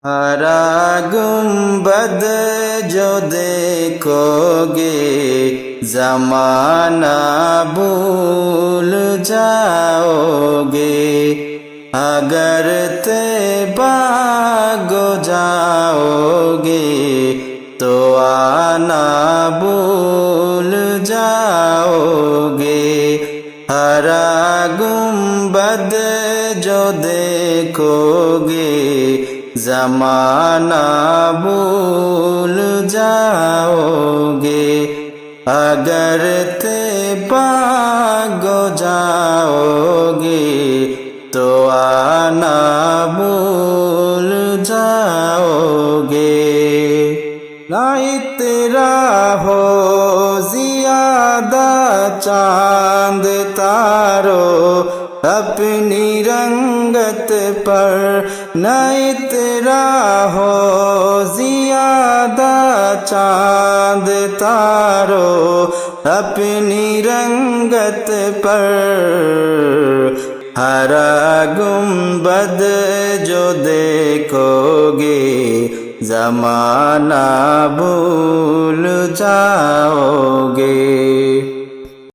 ہرا گنبد جو دیکھو گے زمانہ بھول جاؤ گے، اگر طیبہ گو جاؤ گے تو آنا بھول جاؤ گے۔ ہرا گنبد جو دیکھو گے زمانہ بھول جاؤ گے، اگر طیبہ گو جاؤ گے تو آنا بھول جاؤ گے۔ نہ تیرا ہو زیادہ چاند تارو اپنی رنگت پر، نہ تیرا ہو زیادہ چاند تارو اپنی رنگت پر، ہرا گنبد جو دیکھو گے زمانہ بھول جاؤ گے۔